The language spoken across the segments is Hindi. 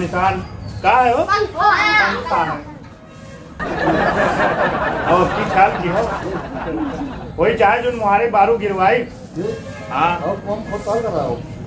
निशान का है हो पंखा है। और की ख्याल की हो वही चाहे जो मुहारे बारू गिरवाई। हाँ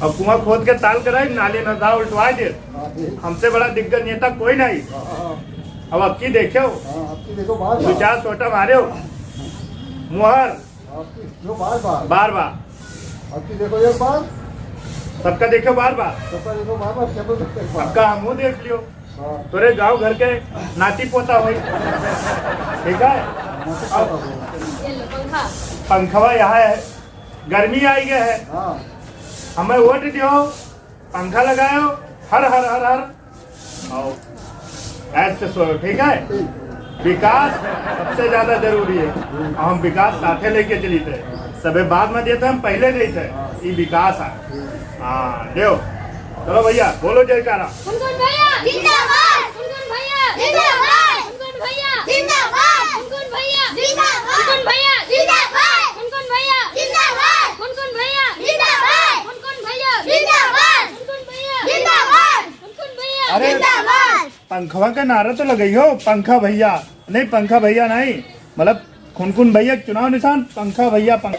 अब कुआं खोद के ताल कराई नाले नदा उल्टवा दे। हमसे बड़ा दिग्गज नेता कोई नहीं। अब अब की देखो दो चार सोटा मारे हो मुहर बार बार देखो एक बार सबका देखो बार बार सबका हमू देख लियो। तोरे गांव घर के नाती पोता हो ठीक है। पंखवा यहाँ है गर्मी आई गए है हमें वोट दियो पंखा लगाओ हर हर हर हर आओ ऐसे सो ठीक है। विकास सबसे ज्यादा जरूरी है। हम विकास साथे लेके चली थे सबे बाद में देते हम पहले नहीं थे ये विकास है। हाँ देव चलो भैया बोलो जयकारा। अरे पंखवा का नारा तो लगाई हो पंखा भैया नहीं पंखा भैया नहीं मतलब खुनखुन भैया चुनाव निशान पंखा भैया पंखा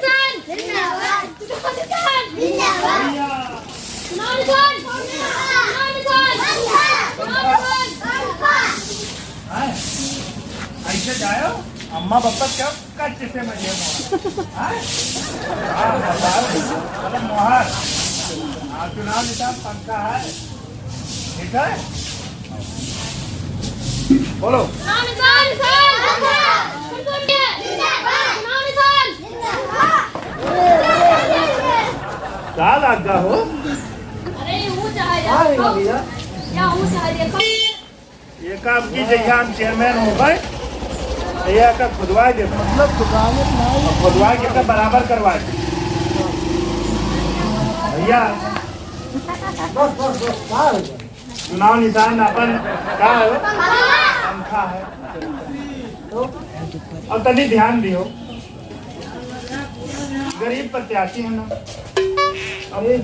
ऐसे जाओ अम्मा पापा क्या कच्चे से मजे मतलब मोहर चुनाव निशान पंखा है ठीक है। बोलो क्या लगा हो। ये काम की जगह हम चेयरमैन हो गए ये का खुदवाए दे मतलब खुदवाए के बराबर करवाए भैया। चुनाव निशान अपन क्या है पंखा है और तभी ध्यान दियो गरीब प्रत्याशी है ना। अरे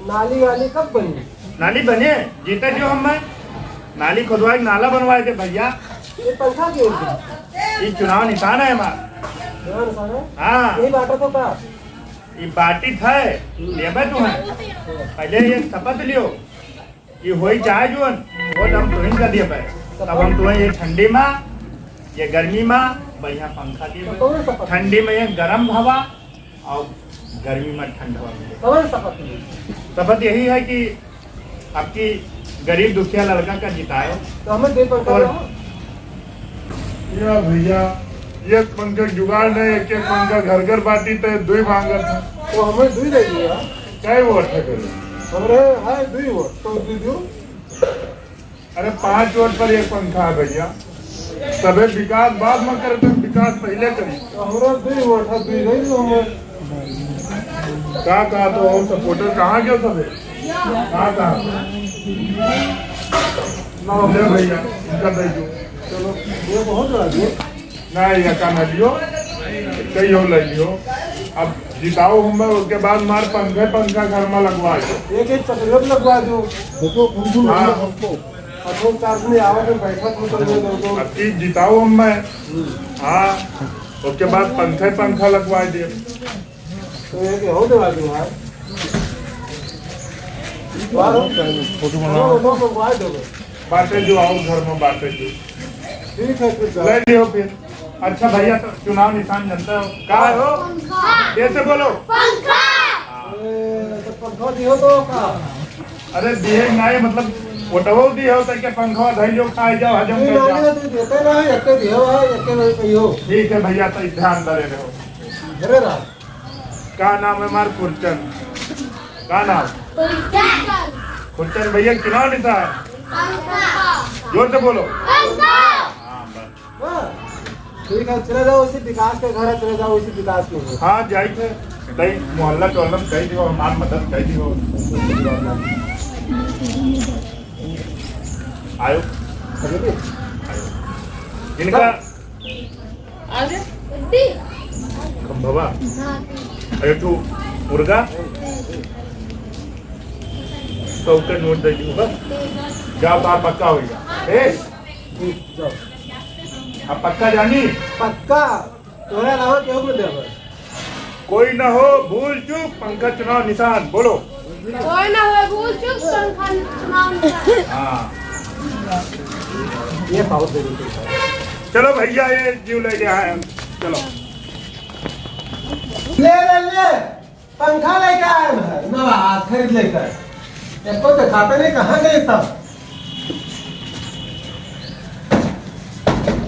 नाली वाली कब बनी नाली बने जीते जो हम नाली खुदवाए नाला बनवाए थे भैया। ये पंखा क्यों ये चुनाव निशान है हमारा। हाँ यही बाटा तो का ये बाटी था लेबे तू है पहले ये शपथ लियो ये होई चाहे जो वोट हम तुहिन का दिए पे तब हम तुम्हें ये ठंडी में ये गर्मी में बढ़िया पंखा दिए ठंडी में ये गर्म हवा और गर्मी में ठंडा हवा। शपथ यही है कि आपकी गरीब दुखिया लड़का का जिताए तो हमें दे पंखा या भैया ये पंखा जुगाड़ नहीं एक एक पंखा घर घर बाटी तो दुई मांगा था तो हमें दुई दे दिया क्या वोट है करे हमरे है दुई वोट तो दुई दो। अरे 5 वोट पर एक पंखा है भैया सबे विकास बाद में करे तो विकास पहले करी तो हमरा दुई वोट है दुई दे दो हमें कहा तो और सपोर्टर कहाँ गए सबे कहाँ ले भैया इनका दे दो चलो ये बहुत बड़ा दिए नहीं यका न लियो कई हो ले लियो अब जिताओ हम उसके बाद मार पंखा घर में लगवा दो एक चक्कर लगवा दो देखो हमको अब 4 दिन आवे बैठा तो दो अब की जिताओ हम हाँ उसके बाद पंखा लगवा दे तो ये के हो दवा दो यार फोटो बनवा दो बातें जो आओ घर में बातें जो ठीक है फिर ले लियो फिर। अच्छा भैया तो चुनाव निशान जनता हो कहा हो कैसे बोलो पंखा दियो तो का अरे दिए नहीं मतलब फोटो दिए हो तो क्या पंखा धैर्य खाए जाओ हजम कर जाओ देते ना एक दियो है एक नहीं कहियो ठीक है भैया तो ध्यान दे रहे हो अरे रा क्या नाम है हमार खुरचन क्या नाम खुरचन भैया चुनाव निशान जोर से बोलो ठीक है चले जाओ उसी विकास के घर चले जाओ उसी विकास के हाँ जाई थे कई मोहल्ला टोलम कही दियो हमार मदद कही दियो आयो जिनका खंभवा अरे तू मुर्गा 100 का नोट दे दूंगा जाओ तार पक्का हो गया। ए जाओ अब पक्का जानी पक्का तोरे अलावा केहू में देबो कोई ना हो भूल चूक पंखा चुनाव निशान बोलो। कोई ना हो भूल चूक पंखा चुनाव। हाँ ये पावर दे दो। चलो भैया ये जीव ले गया है चलो। ले पंखा लेके आए हैं नवा खरीद लेकर इसको दिखाते नहीं कहाँ गए सब।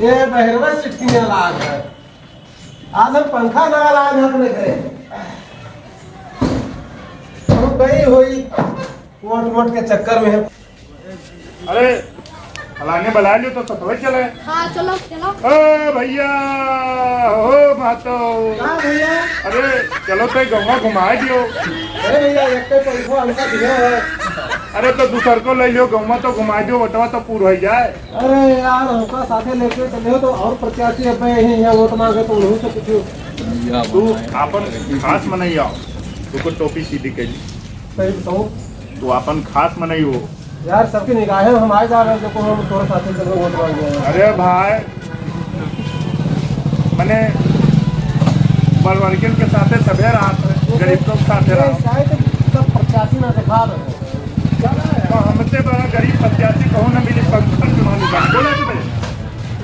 ये बहिरवा सिटकियाँ लाग है आज हम पंखा नवा लाए हैं अपने घरे हम गई हुई मोट मोट के चक्कर में। अरे फलाने बुला लियो तो सतवे चले। हाँ चलो चलो। ओ भैया हो मातो हाँ भैया अरे चलो तो गवा घुमा दियो। अरे भैया एक तो पैसा हमका दिया है। अरे तो दूसर को ले लियो गवा तो घुमा दियो बटवा तो पूरा हो जाए। अरे यार हमका साथे लेके चले हो तो और प्रत्याशी अब यहाँ वोट मांगे तो उन्हीं से पूछो। तू अपन खास मनई आओ तू को टोपी सीधी के सही बताओ तू अपन खास मनई हो यार सबकी निगाहें हम आए जा रहे हैं देखो हम तोरे साथे चल रहे वोट मांगे। अरे भाई मैंने बलवर्गन के साथ सभे रहा था गरीब लोग साथ रहा शायद सब प्रत्याशी ना दिखा रहे हैं। तो हमसे बड़ा गरीब प्रत्याशी कहो ना मिली पंखा चुनाव निशान बोला तो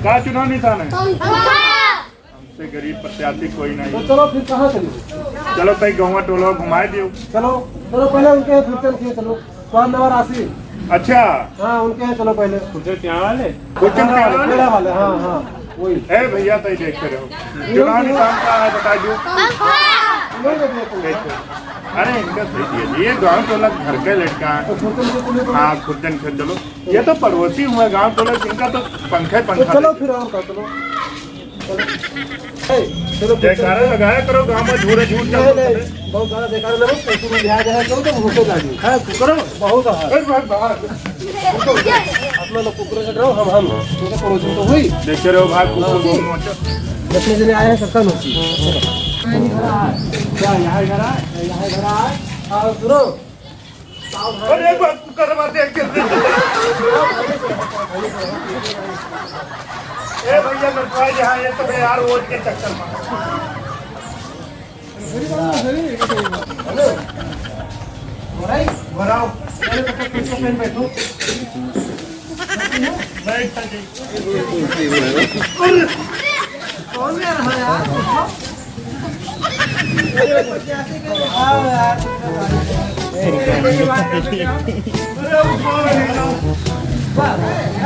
क्या चुनाव निशान है हमसे गरीब प्रत्याशी कोई तो नहीं। चलो फिर कहाँ चलिए। चलो तई गौवा टोलो घुमाए दियो। चलो चलो पहले उनके यहाँ फुर्चन किए चलो स्वाद नंबर 80। अच्छा हाँ उनके यहाँ चलो पहले क्या वाले पेड़ा वाले हाँ हाँ वही ए भैया तई देखते रहो चुनाव निशान का है बता दो। उन्होंने देखो देखो अरे इनका सही दिए ये गाँव टोला घर का लड़का तो है। फुर्चन के चलिए तो हाँ खुर्जन खेल चलो ये तो पड़ोसी हुआ गाँव टोला इनका तो पंखा ही तो पंखा चलो फिर और का चलो चलो जयकारा लगाया करो गाँव में झूठे झूठ नहीं नहीं बहुत ज्यादा बेकार ना हो पैसे में लिया जाए करो तो भूखे लागी है कुकरो बहुत है अपना लोग कुकरो से रहो हम उनका पड़ोसी तो हुई देखते रहो भाई जितने जने आए हैं सबका नोची क्या यहाँ घर आए यहाँ घर आए और सुनो अरे एक बार कुकर मार दे ए भैया नटवाई यहाँ ये तो यार वोट के चक्कर में भराओ पहले तक किसको पेन बैठो बैठ कौन ले रहा है यार आओ यार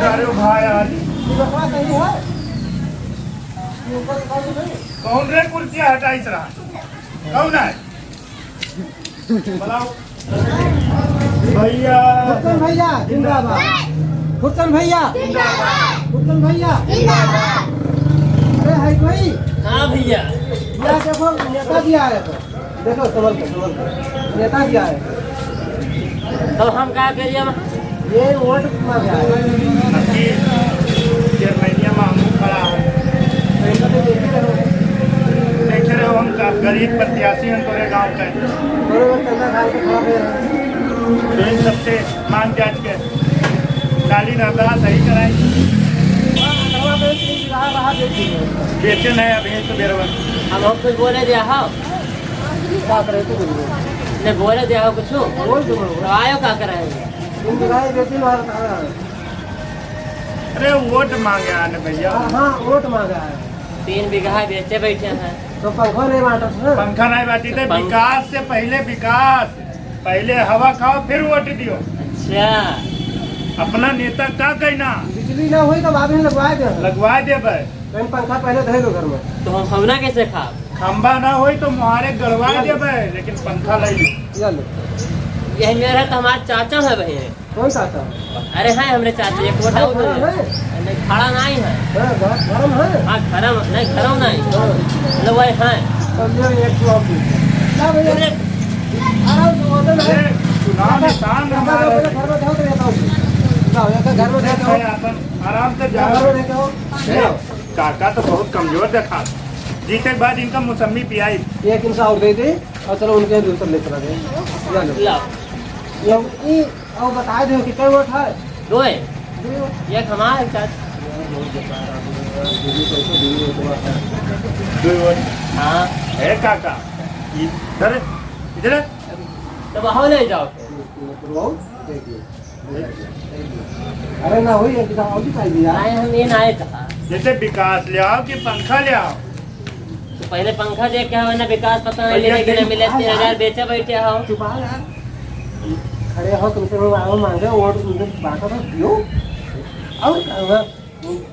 अरे भाई आज कौन रे कुर्सी हटाई रहा कौन है बताओ भैया फुर्चन भैया जिंदाबाद फुर्चन भैया फुर्चन भैया अरे है कोई हाँ भैया या देखो नेता जी आए तो देखो संभल के नेता जी आए तो हम क्या करिए ये वोट मांगे आए जर्मनिया मामू खड़ा है पैसा तो देखे रहो देख रहे हो हम गरीब प्रत्याशी हैं तोरे गाँव के बरोबर पैसा खा के खड़ा है तो इन सबसे मान जांच के डाली रहता सही कराई बेचे नहीं अभी तो बेरवन हम कुछ बोले दिया हो क्या करे तो ने बोले दिया हो कुछ बोल दो तो आयो क्या कराएंगे इन जगह बेटी मार अरे वोट मांगे आने भैया हाँ वोट मांगा है 3 बीघा बेचे बैठे हैं तो पंखा नहीं बांटा था पंखा नहीं बांटी थे विकास से पहले विकास पहले हवा खाओ फिर वोट दियो अच्छा अपना नेता क्या कहना बिजली ना हुई तो बाद में लगवा दे लगवा दे भाई कहीं पंखा पहले धर लो घर में तो हम खवना कैसे खा खंबा ना हो तो मुहारे गड़वा दे भाई लेकिन पंखा ले लो या लो यही मेरा तो हमारे चाचा है भाई कौन सा था अरे हैं हमरे चाचा एक वोट और खड़ा है है नहीं खड़ा नहीं है गरम है हाँ खरम नहीं खरम नहीं मतलब वही हैं तब ये एक जवाब दी क्या भैया अरे, आराम से बोतल है अरे, चुनाव निशान हमारा घर में जाओ तो रहता हूँ घर में जाओ आराम से घर में जाओ जाओ काका तो बहुत कमजोर देखा जीते के बाद इनका मौसमी पियाई एक इंसा और दे दे और चलो उनके दूसर ले चला दे लाओ ये और बता दो कि क्या वोट है दो है एक हमारे चाचा हाँ है काका इधर इधर तो वहाँ ले जाओ अरे ना वही एक और दिखाई दिया आए हम ये ना आए कहा जैसे विकास ले आओ कि पंखा ले आओ। तो पहले पंखा देख के आओ ना विकास पता नहीं मिले कि नहीं मिले 3000 बेचे बैठे हो चुपा यार खड़े हो तुमसे वो आओ मांगे वोट तुमसे बात तो दियो और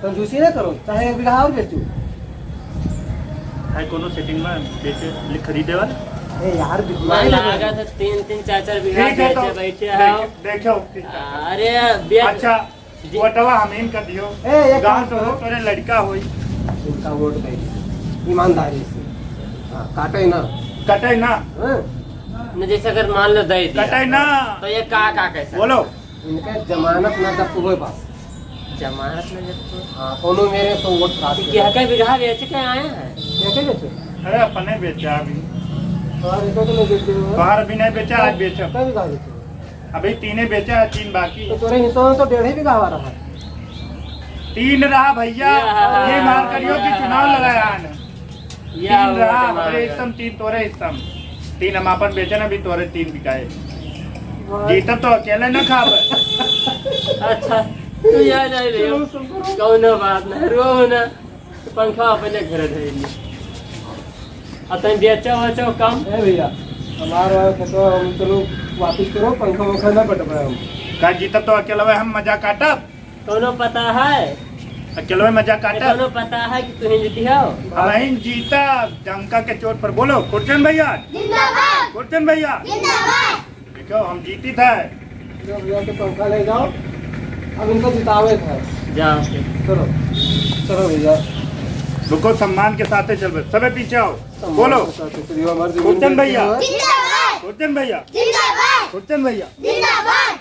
कंजूसी ना करो चाहे एक बिघा और बेचो है कोनो सेटिंग में बेचे खरीदे वाला ए यार मन बिघवाई लगा था 3-3 4-4 बीघा ठीक है तो बेचे बैठे हो देखो अरे बेच अच्छा वोटवा हमीन का दियो ए एक गांव काम तो करो तोरे लड़का होई इनका वोट दे ईमानदारी से हाँ काटे ना कटे ना हाँ? न जैसे अगर मान लो दे दिया कटे ना तो ये का कैसा बोलो इनके जमानत ना जब तुम्हें पास जमानत में जब तो हाँ कोनो मेरे तो वोट पास क्या क्या बीघा बेच के आए हैं कैसे बेचे अरे अपने बेचा अभी और इसको तो नहीं बेचे हो बाहर भी नहीं बेचा आज बेचा कब बिघा बेचे अभी 3 बेचा है 3 बाकी तो तेरे हिस्सों में तो 1.5 बिघा हुआ रहा 3 रहा भैया ये मान करियो कि चुनाव लगाया है 3 रहा हमारे इस्तम 3 तोरे इस्तम 3 हम अपन बेचे ना भी तोरे 3 बिकाए जीतब तो अकेले न खाब अच्छा तू याद आई रे कौन बात ना रो ना पंखा अपने घर धर ली अतन बेचो कम ए भैया हमारा तो हम चलो वापिस करो पंखा वंखा ना बट पाए हम का जीतब तो अकेले हम मजा काटब कौनो पता है अकेले मजा काटब कौनो पता है कि तू जीती हो हम जीता डंका के चोट पर बोलो कुर्चन भैया जिंदाबाद कुर्चन भैया जिंदाबाद देखो हम जीती था भैया के पंखा ले जाओ अब इनको जितावे था जाओ चलो चलो भैया रुको सम्मान के साथ चल सबे पीछे आओ बोलो हमारे कुर्चन भैया जिंदाबाद कुर्चन भैया जिंदाबाद कुर्चन भैया जिंदाबाद